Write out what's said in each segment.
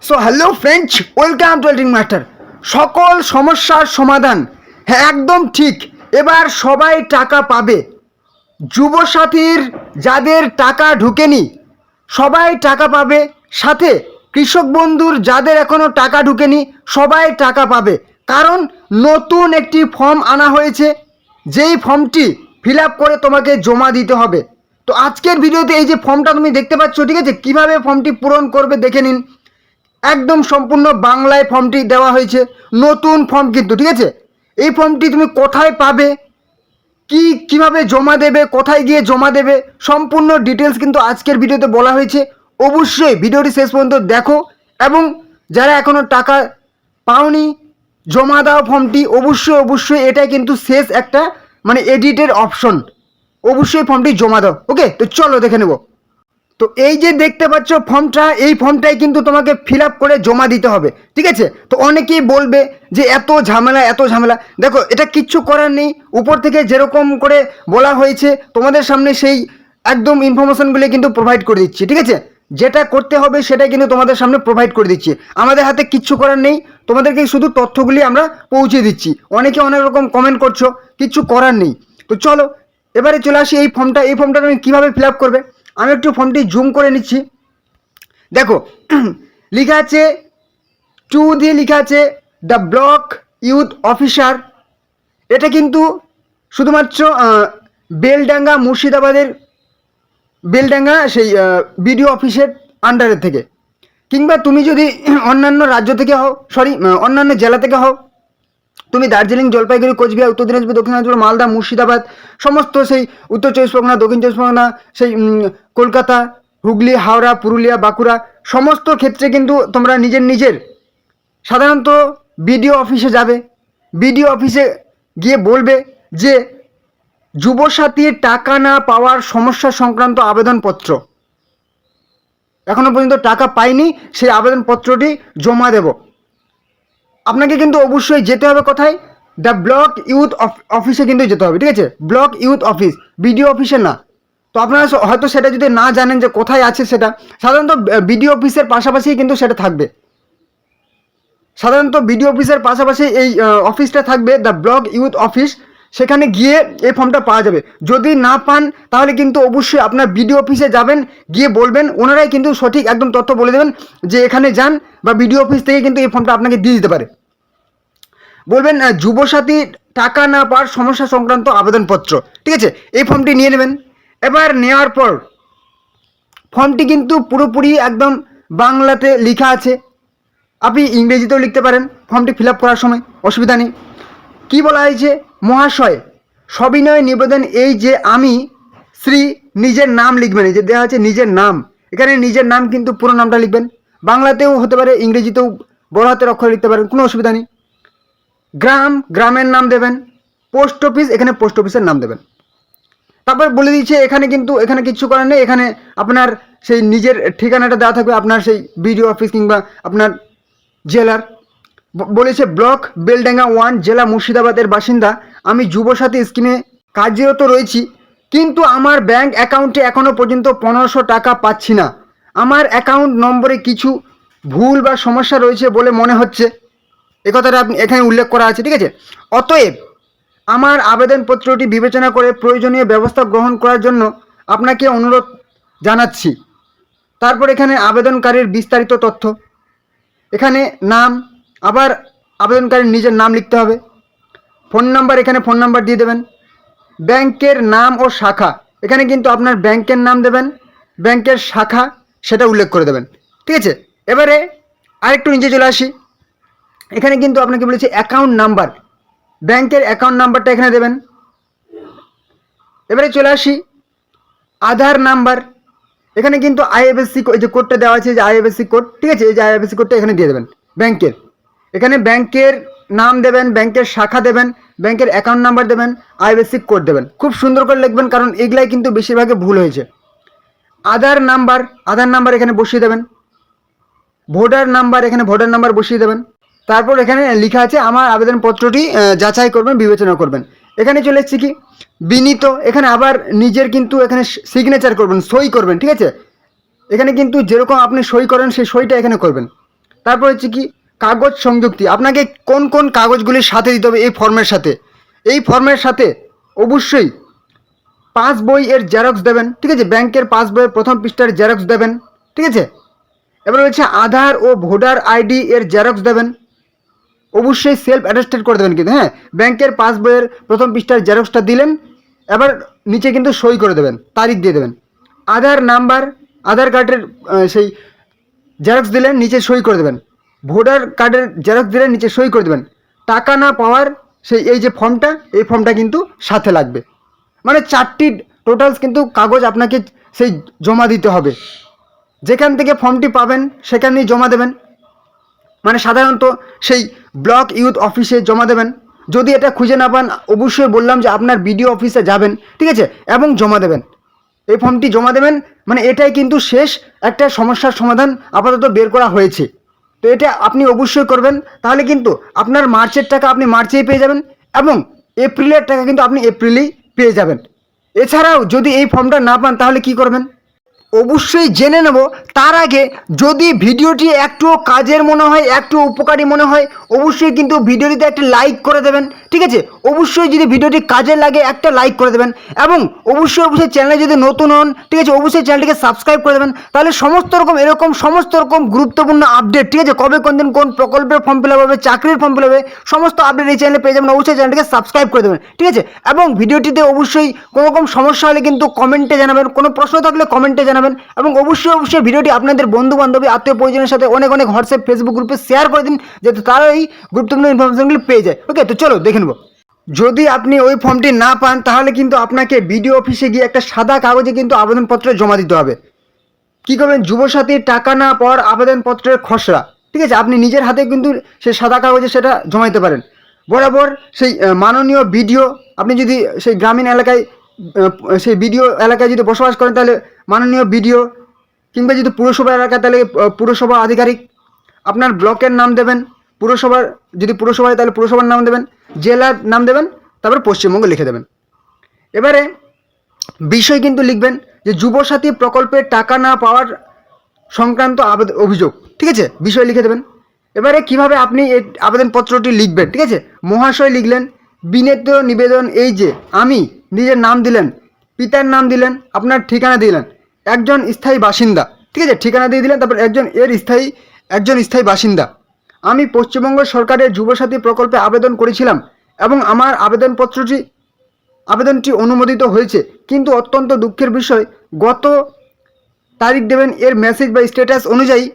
So hello friends, welcome to editing master. সকল সমস্যার সমাধান, হ্যাঁ একদম ঠিক। এবার সবাই টাকা পাবে। যুবসাথীর যাদের টাকা ঢুকেনি সবাই টাকা পাবে, সাথে কৃষক বন্ধুর যাদের এখনও টাকা ঢুকেনি সবাই টাকা পাবে। কারণ নতুন একটি ফর্ম আনা হয়েছে, যেই ফর্মটি ফিল আপ করে তোমাকে জমা দিতে হবে। তো আজকের ভিডিওতে এই যে ফর্মটা তুমি দেখতে পাচ্ছ, ঠিক আছে, কীভাবে ফর্মটি পূরণ করবে দেখে নিন। একদম সম্পূর্ণ বাংলায় ফর্মটি দেওয়া হয়েছে, নতুন ফর্ম কিন্তু, ঠিক আছে। এই ফর্মটি তুমি কোথায় পাবে, কিভাবে জমা দেবে, কোথায় গিয়ে জমা দেবে, সম্পূর্ণ ডিটেলস কিন্তু আজকের ভিডিওতে বলা হয়েছে। অবশ্যই ভিডিওটি শেষ পর্যন্ত দেখো, এবং যারা এখনও টাকা পাওনি জমা দাও ফর্মটি। অবশ্যই এটাই কিন্তু শেষ একটা মানে এডিটের অপশন। অবশ্যই ফর্মটি জমা দাও। ওকে, তো চলো দেখে নেব। তো এই যে দেখতে পাচ্ছ ফর্মটা, এই ফর্মটাই কিন্তু তোমাকে ফিল আপ করে জমা দিতে হবে, ঠিক আছে। তো অনেকেই বলবে যে এত ঝামেলা। দেখো, এটা কিচ্ছু করার নেই। উপর থেকে যেরকম করে বলা হয়েছে তোমাদের সামনে সেই একদম ইনফরমেশনগুলি কিন্তু প্রোভাইড করে দিচ্ছি, ঠিক আছে। যেটা করতে হবে সেটাই কিন্তু তোমাদের সামনে প্রোভাইড করে দিচ্ছি। আমাদের হাতে কিচ্ছু করার নেই, তোমাদেরকে শুধু তথ্যগুলি আমরা পৌঁছে দিচ্ছি। অনেকে অনেক রকম কমেন্ট করছো, কিচ্ছু করার নেই। তো চলো এবারে চলে আসি এই ফর্মটা তুমি কীভাবে ফিল আপ করবে। আমি একটু ফর্মটি জুম করে নিচ্ছি। দেখো লেখা আছে, টু দিয়ে লেখা আছে দ্য ব্লক ইউথ অফিসার। এটা কিন্তু শুধুমাত্র বেলডাঙ্গা, মুর্শিদাবাদের বেলডাঙ্গা সেই বিডিও অফিসের আন্ডারের থেকে, কিংবা তুমি যদি অন্যান্য রাজ্য থেকে হও, অন্যান্য জেলা থেকে হও, তুমি দার্জিলিং, জলপাইগুড়ি, কোচবিহার, উত্তর দিনাজপুর, দক্ষিণ দিনাজপুর, মালদা, মুর্শিদাবাদ, সমস্ত সেই উত্তর চব্বিশ পরগনা, দক্ষিণ চব্বিশ পরগনা, সেই কলকাতা, হুগলি, হাওড়া, পুরুলিয়া, বাঁকুড়া, সমস্ত ক্ষেত্রে কিন্তু তোমরা নিজের সাধারণত বিডিও অফিসে যাবে। বিডিও অফিসে গিয়ে বলবে যে যুবসাথীর টাকা না পাওয়ার সমস্যা সংক্রান্ত আবেদনপত্র, এখনও পর্যন্ত টাকা পাইনি, সেই আবেদনপত্রটি জমা দেব। আপনাকে কিন্তু অবশ্যই যেতে হবে কোথায়, দ্য ব্লক ইউথ অফিসে কিন্তু যেতে হবে, ঠিক আছে। ব্লক ইউথ অফিস, বিডিও অফিসে না। তো আপনারা হয়তো সেটা যদি না জানেন যে কোথায় আছে, সেটা সাধারণত বিডিও অফিসের পাশাপাশি কিন্তু সেটা থাকবে। সাধারণত বিডিও অফিসের পাশাপাশি এই অফিসটা থাকবে, দ্য ব্লক ইউথ অফিস। সেখানে গিয়ে এই ফর্মটা পাওয়া যাবে। যদি না পান তাহলে কিন্তু অবশ্যই আপনার বিডিও অফিসে যাবেন, গিয়ে বলবেন, ওনারাই কিন্তু সঠিক একদম তথ্য বলে দেবেন যে এখানে যান, বা বিডিও অফিস থেকে কিন্তু এই ফর্মটা আপনাকে দিয়ে দিতে পারে। বলবেন যুবসাথী টাকা না পাওয়ার সমস্যা সংক্রান্ত আবেদনপত্র, ঠিক আছে। এই ফর্মটি নিয়ে নেবেন। এবার নেওয়ার পর ফর্মটি কিন্তু পুরোপুরি একদম বাংলাতে লেখা আছে, আপনি ইংরেজিতেও লিখতে পারেন ফর্মটি ফিল আপ করার সময়, অসুবিধা নেই। কী বলা হয়েছে, মহাশয় সবিনয় নিবেদন এই যে আমি শ্রী, নিজের নাম লিখবেন, এই যে দেওয়া আছে নিজের নাম, এখানে নিজের নাম কিন্তু পুরো নামটা লিখবেন। বাংলাতেও হতে পারে, ইংরেজিতেও বড় হাতের অক্ষরে লিখতে পারেন, কোনো অসুবিধা নেই। গ্রামের নাম দেবেন। পোস্ট অফিস, এখানে পোস্ট অফিসের নাম দেবেন। তারপর বলে দিচ্ছে এখানে কিন্তু এখানে কিচ্ছু করার নেই, এখানে আপনার সেই নিজের ঠিকানাটা দেওয়া থাকবে, আপনার সেই বিডিও অফিস কিংবা আপনার জেলার। বলেছে ব্লক বেলডাঙ্গা 1, জেলা মুর্শিদাবাদের বাসিন্দা। আমি যুবসাথী স্কিমে কার্যরত রয়েছি, কিন্তু আমার ব্যাংক অ্যাকাউন্টে এখনও পর্যন্ত 1500 টাকা পাচ্ছি না। আমার অ্যাকাউন্ট নম্বরে কিছু ভুল বা সমস্যা রয়েছে বলে মনে হচ্ছে, এ কথাটা আপনি এখানে উল্লেখ করা আছে, ঠিক আছে। অতএব আমার আবেদনপত্রটি বিবেচনা করে প্রয়োজনীয় ব্যবস্থা গ্রহণ করার জন্য আপনাকে অনুরোধ জানাচ্ছি। তারপর এখানে আবেদনকারীর বিস্তারিত তথ্য, এখানে নাম, আবার আবেদনকারীর নিজের নাম লিখতে হবে। ফোন নাম্বার, এখানে ফোন নাম্বার দিয়ে দেবেন। ব্যাংকের নাম ও শাখা, এখানে কিন্তু আপনার ব্যাংকের নাম দেবেন, ব্যাংকের শাখা সেটা উল্লেখ করে দেবেন, ঠিক আছে। এবারে আরেকটু নিচে চলে আসি। এখানে কিন্তু আপনাকে বলেছে অ্যাকাউন্ট নাম্বার, ব্যাংকের অ্যাকাউন্ট নাম্বারটা এখানে দেবেন। এবারে চলে আসি আধার নাম্বার, এখানে কিন্তু আইএফএসসি যে কোডটা দেওয়া আছে, যে আইএফএসসি কোড, ঠিক আছে, এই যে আইএফএসসি কোডটা এখানে দিয়ে দেবেন ব্যাংকের। এখানে ব্যাংকের নাম দেবেন, ব্যাংকের শাখা দেবেন, ব্যাংকের অ্যাকাউন্ট নাম্বার দেবেন, আইএফএসসি কোড দেবেন। খুব সুন্দর করে লিখবেন, কারণ এগুলাই কিন্তু বেশিরভাগে ভুল হয়েছে। আধার নাম্বার এখানে বসিয়ে দেবেন। ভোটার নাম্বার, এখানে ভোটার নাম্বার বসিয়ে দেবেন। তারপর এখানে লেখা আছে আমার আবেদনপত্রটি যাচাই করবেন, বিবেচনা করবেন। এখানে চলে এসেছি কি বিনীত, এখানে আবার নিজের কিন্তু এখানে সিগনেচার করবেন, সই করবেন, ঠিক আছে। এখানে কিন্তু যেরকম আপনি সই করেন সেই সইটা এখানে করবেন। তারপর হচ্ছে কি কাগজ সংযুক্তি, আপনাকে কোন কোন কাগজগুলির সাথে দিতে হবে এই ফর্মের সাথে। এই ফর্মের সাথে অবশ্যই পাস বই এর জেরক্স দেবেন, ঠিক আছে, ব্যাংকের পাস বইয়ের প্রথম পৃষ্ঠার জেরক্স দেবেন, ঠিক আছে। এবার হচ্ছে আধার ও ভোটার আইডি এর জেরক্স দেবেন, অবশ্যই সেলফ অ্যাটেস্টেড করে দেবেন কিন্তু, হ্যাঁ, ব্যাংকের পাস বইয়ের প্রথম পৃষ্ঠার জেরক্সটা দিলেন, এবার নিচে কিন্তু সই করে দেবেন, তারিখ দিয়ে দেবেন। আধার নাম্বার, আধার কার্ডের সেই জেরক্স দিলেন, নিচে সই করে দেবেন। ভোটার কার্ডের জেরক্স দিলেন, নিচে সই করে দেবেন। টাকা না পাওয়ার সেই এই যে ফর্মটা, এই ফর্মটা কিন্তু সাথে লাগবে। মানে 4টি টোটালস কিন্তু কাগজ আপনাকে সেই জমা দিতে হবে। যেখান থেকে ফর্মটি পাবেন সেখানেই জমা দেবেন, মানে সাধারণত সেই ব্লক ইউথ অফিসে জমা দেবেন। যদি এটা খুঁজে না পান অবশ্যই বললাম যে আপনার বিডিও অফিসে যাবেন, ঠিক আছে, এবং জমা দেবেন। এই ফর্মটি জমা দেবেন, মানে এটাই কিন্তু শেষ একটা সমস্যার সমাধান আপাতত বের করা হয়েছে। তো এটা আপনি অবশ্যই করবেন, তাহলে কিন্তু আপনার মার্চের টাকা আপনি মার্চেই পেয়ে যাবেন এবং এপ্রিলের টাকা কিন্তু আপনি এপ্রিলেই পেয়ে যাবেন। এছাড়াও যদি এই ফর্মটা না পান তাহলে কি করবেন অবশ্যই জেনে নেব। তার আগে যদি ভিডিওটি একটু কাজের মনে হয়, একটু উপকারী মনে হয়, অবশ্যই কিন্তু ভিডিওটিতে একটা লাইক করে দেবেন, ঠিক আছে। অবশ্যই যদি ভিডিওটি কাজে লাগে একটা লাইক করে দেবেন এবং অবশ্যই চ্যানেলে যদি নতুন হন, ঠিক আছে, অবশ্যই চ্যানেলটিকে সাবস্ক্রাইব করে দেবেন। তাহলে সমস্ত রকম সমস্ত রকম গুরুত্বপূর্ণ আপডেট, ঠিক আছে, কবে কোন দিন কোন প্রকল্পের ফর্ম ফিল আপ হবে, চাকরির ফর্ম ফিল হবে, সমস্ত আপডেট এই চ্যানেলে পেয়ে যাবেন। অবশ্যই চ্যানেলটিকে সাবস্ক্রাইব করে দেবেন, ঠিক আছে। এবং ভিডিওটিতে অবশ্যই কোনো রকম সমস্যা হলে কিন্তু কমেন্টে জানাবেন, কোনো প্রশ্ন থাকলে কমেন্টে জানাবেন এবং অবশ্যই ভিডিওটি আপনাদের বন্ধু বান্ধবী আত্মীয় পরিজনের সাথে অনেক হোয়াটসঅ্যাপ ফেসবুক গ্রুপে শেয়ার করে দিন, যাতে তারা এই গুরুত্বপূর্ণ ইনফরমেশনগুলি পেয়ে যায়। ওকে, তো চলো দেখে নেব। যদি আপনি ওই ফর্মটি না পান তাহলে কিন্তু আপনাকে বিডিও অফিসে গিয়ে একটা সাদা কাগজে কিন্তু আবেদনপত্র জমা দিতে হবে। কী করবেন, যুবসাথীর টাকা না পাওয়ার আবেদনপত্রের খসড়া, ঠিক আছে, আপনি নিজের হাতে কিন্তু সেই সাদা কাগজে সেটা জমা দিতে পারেন। বরাবর সেই মাননীয় বিডিও, আপনি যদি সেই গ্রামীণ এলাকায় সেই বিডিও এলাকায় যদি বসবাস করেন তাহলে মাননীয় বিডিও, কিংবা যদি পুরসভা এলাকা তাহলে পুরসভা আধিকারিক, আপনার ব্লকের নাম দেবেন, পুরসভার যদি পুরসভায় তাহলে পুরসভার নাম দেবেন, জেলার নাম দেবেন, তারপর পশ্চিমবঙ্গ লিখে দেবেন। এবারে বিষয় কিন্তু লিখবেন যে যুবসাথী প্রকল্পের টাকা না পাওয়ার সংক্রান্ত অভিযোগ, ঠিক আছে, বিষয় লিখে দেবেন। এবারে কিভাবে আপনি এই আবেদনপত্রটি লিখবেন, ঠিক আছে, মহাশয় লিখলেন, বিনীত নিবেদন এই যে, আমি, নিজের নাম দিলেন, পিতার নাম দিলেন, আপনার ঠিকানা দিলেন, একজন স্থায়ী বাসিন্দা, ঠিক আছে, ঠিকানা দিয়ে দিলেন, তারপর একজন স্থায়ী বাসিন্দা। আমি পশ্চিমবঙ্গ সরকারের যুবসাথী প্রকল্পে আবেদন করেছিলাম এবং আমার আবেদনটি অনুমোদিত হয়েছে, কিন্তু অত্যন্ত দুঃখের বিষয় গত তারিখ দেবেন এর মেসেজ বা স্ট্যাটাস অনুযায়ী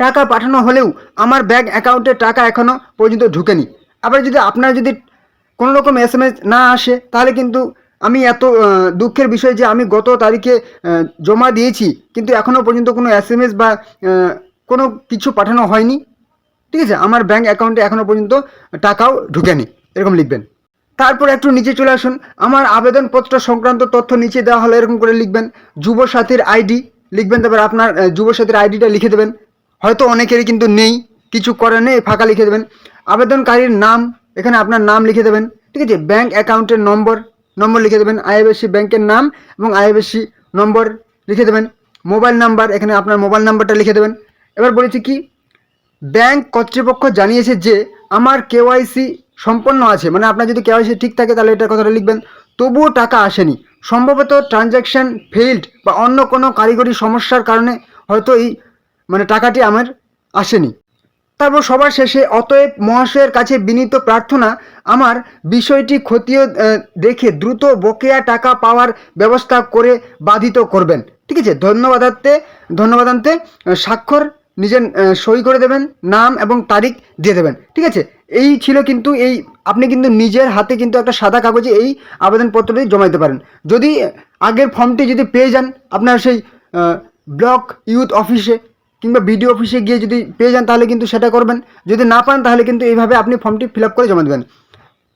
টাকা পাঠানো হলেও আমার ব্যাঙ্ক অ্যাকাউন্টে টাকা এখনও পর্যন্ত ঢুকেনি। আবার যদি আপনার যদি কোনো রকম SMS না আসে তাহলে কিন্তু আমি এত দুঃখের বিষয় যে আমি গত তারিখে জমা দিয়েছি কিন্তু এখনও পর্যন্ত কোনো SMS বা কোনো কিছু পাঠানো হয়নি, ঠিক আছে, আমার ব্যাঙ্ক অ্যাকাউন্টে এখনও পর্যন্ত টাকাও ঢুকেনি, এরকম লিখবেন। তারপর একটু নিচে চলে আসুন, আমার আবেদনপত্র সংক্রান্ত তথ্য নিচে দেওয়া হলো, এরকম করে লিখবেন। যুবসাথীর আইডি লিখবেন, তারপর আপনার যুবসাথীর আইডিটা লিখে দেবেন। হয়তো অনেকেরই কিন্তু নেই, কিছু করার নেই, ফাঁকা লিখে দেবেন। আবেদনকারীর নাম, এখানে আপনার নাম লিখে দেবেন, ঠিক আছে। ব্যাঙ্ক অ্যাকাউন্টের নম্বর লিখে দেবেন, আইএফএসসি ব্যাংকের নাম এবং আইএফএসসি নম্বর লিখে দেবেন। মোবাইল নাম্বার, এখানে আপনার মোবাইল নাম্বারটা লিখে দেবেন। এবার বলেছি কি, ব্যাংক কর্তৃপক্ষ জানিয়েছে যে আমার কেওয়াইসি সম্পন্ন আছে, মানে আপনার যদি কেওয়াইসি ঠিক থাকে তাহলে এটার কথাটা লিখবেন, তবুও টাকা আসেনি, সম্ভবত ট্রানজ্যাকশান ফেইল্ড বা অন্য কোনো কারিগরি সমস্যার কারণে হয়তো এই টাকাটি আমার আসেনি। তারপর সবার শেষে, অতএব মহাশয়ের কাছে বিনীত প্রার্থনা, আমার বিষয়টি খতিয়ে দেখে দ্রুত বকেয়া টাকা পাওয়ার ব্যবস্থা করে বাধিত করবেন, ঠিক আছে। ধন্যবাদান্তে স্বাক্ষর নিজের সই করে দেবেন, নাম এবং তারিখ দিয়ে দেবেন, ঠিক আছে। এই ছিল কিন্তু আপনি কিন্তু নিজের হাতে কিন্তু একটা সাদা কাগজে এই আবেদনপত্রটি জমা দিতে পারেন। যদি আগের ফর্মটি যদি পেয়ে যান আপনার সেই ব্লক ইউথ অফিসে কিংবা বিডিও অফিসে গিয়ে যদি পেয়ে যান তাহলে কিন্তু সেটা করবেন, যদি না পান তাহলে কিন্তু এইভাবে আপনি ফর্মটি ফিল আপ করে জমা দেবেন।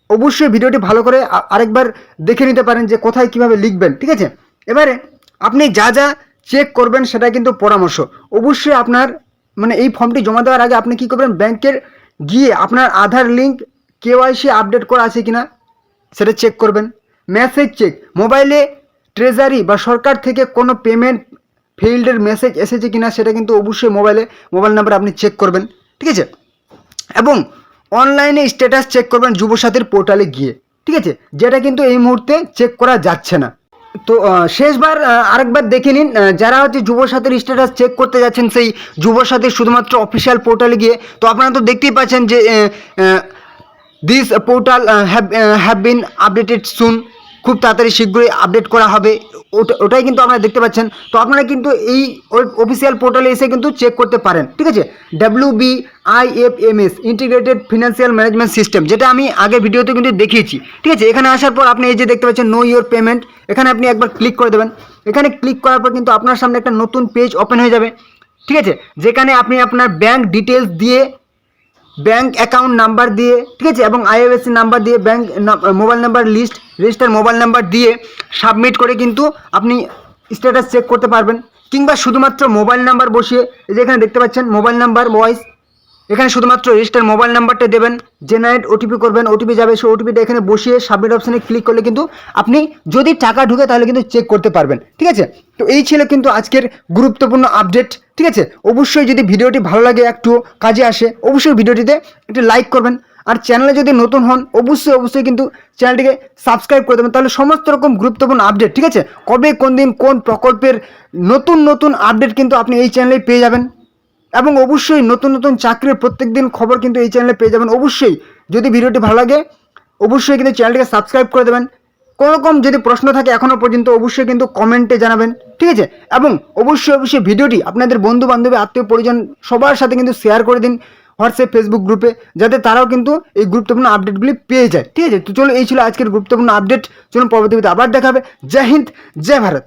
অবশ্যই ভিডিওটি ভালো করে আরেকবার দেখে নিতে পারেন যে কোথায় কিভাবে লিখবেন, ঠিক আছে। এবারে আপনি যা চেক করবেন সেটা কিন্তু পরামর্শ। অবশ্যই আপনার এই ফর্মটি জমা দেওয়ার আগে আপনি কি করবেন, ব্যাংকের গিয়ে আপনার আধার লিঙ্ক কেওয়াইসি আপডেট করা আছে কিনা সেটা চেক করবেন। মেসেজ চেক, মোবাইলে ট্রেজারি বা সরকার থেকে কোনো ফেইল্ডের মেসেজ এসেছে কিনা সেটা কিন্তু অবশ্যই মোবাইল নাম্বার আপনি চেক করবেন, ঠিক আছে। এবং অনলাইনে স্ট্যাটাস চেক করবেন যুবসাথীর পোর্টালে গিয়ে, ঠিক আছে, যেটা কিন্তু এই মুহূর্তে চেক করা যাচ্ছে না। তো শেষবার আরেকবার দেখে নিন, যারা হচ্ছে যুবসাথীর স্ট্যাটাস চেক করতে যাচ্ছেন সেই যুবসাথীর শুধুমাত্র অফিসিয়াল পোর্টালে গিয়ে, তো আপনারা তো দেখতেই পাচ্ছেন যে this portal have been updated soon, খুব তাড়াতাড়ি শীঘ্রই আপডেট করা হবে, ওটাই কিন্তু আপনারা দেখতে পাচ্ছেন। তো আপনারা কিন্তু এই অফিসিয়াল পোর্টালে এসে কিন্তু চেক করতে পারেন, ঠিক আছে। WBIFMS integrated financial management system, যেটা আমি আগের ভিডিওতে কিন্তু দেখিয়েছি, ঠিক আছে। এখানে আসার পর আপনি এই যে দেখতে পাচ্ছেন নো ইওর পেমেন্ট, এখানে আপনি একবার ক্লিক করে দেবেন। এখানে ক্লিক করার পর কিন্তু আপনার সামনে একটা নতুন পেজ ওপেন হয়ে যাবে, ঠিক আছে, যেখানে আপনি আপনার ব্যাংক ডিটেলস দিয়ে, ব্যাংক অ্যাকাউন্ট নাম্বার দিয়ে, ঠিক আছে, এবং IFSC নাম্বার দিয়ে, bank mobile number list, register mobile number দিয়ে সাবমিট করে কিন্তু আপনি স্ট্যাটাস চেক করতে পারবেন। কিংবা শুধুমাত্র মোবাইল নাম্বার বসিয়ে, এই যে এখানে দেখতে পাচ্ছেন মোবাইল নাম্বার ভয়েস, এখানে শুধুমাত্র রেজিস্টার মোবাইল নাম্বারটা দেবেন, জেনারেট ওটিপি করবেন, ওটিপি যাবে, সেই ওটিপিটা এখানে বসিয়ে সাবমিট অপশানে ক্লিক করলে কিন্তু আপনি যদি টাকা ঢুকে তাহলে কিন্তু চেক করতে পারবেন, ঠিক আছে। তো এই ছিল কিন্তু আজকের গুরুত্বপূর্ণ আপডেট, ঠিক আছে। অবশ্যই যদি ভিডিওটি ভালো লাগে, একটু কাজে আসে, অবশ্যই ভিডিওটিতে একটু লাইক করবেন। আর চ্যানেলে যদি নতুন হন অবশ্যই কিন্তু চ্যানেলটিকে সাবস্ক্রাইব করে দেবেন, তাহলে সমস্ত রকম গুরুত্বপূর্ণ আপডেট, ঠিক আছে, কবে কোন দিন কোন প্রকল্পের নতুন আপডেট কিন্তু আপনি এই চ্যানেলেই পেয়ে যাবেন। এবং অবশ্যই নতুন চাকরির প্রত্যেক দিন খবর কিন্তু এই চ্যানেলে পেয়ে যাবেন। অবশ্যই যদি ভিডিওটি ভালো লাগে অবশ্যই কিন্তু চ্যানেলটিকে সাবস্ক্রাইব করে দেবেন। কোনো রকম যদি প্রশ্ন থাকে এখনও পর্যন্ত অবশ্যই কিন্তু কমেন্টে জানাবেন, ঠিক আছে। এবং অবশ্যই ভিডিওটি আপনাদের বন্ধু বান্ধবী আত্মীয় পরিজন সবার সাথে কিন্তু শেয়ার করে দিন হোয়াটসঅ্যাপ ফেসবুক গ্রুপে, যাতে তারাও কিন্তু এই গুরুত্বপূর্ণ আপডেটগুলি পেয়ে যায়, ঠিক আছে। তো চলো এই ছিল আজকের গুরুত্বপূর্ণ আপডেট, চলুন পরবর্তী ভিডিওতে আবার দেখা হবে। জয় হিন্দ, জয় ভারত।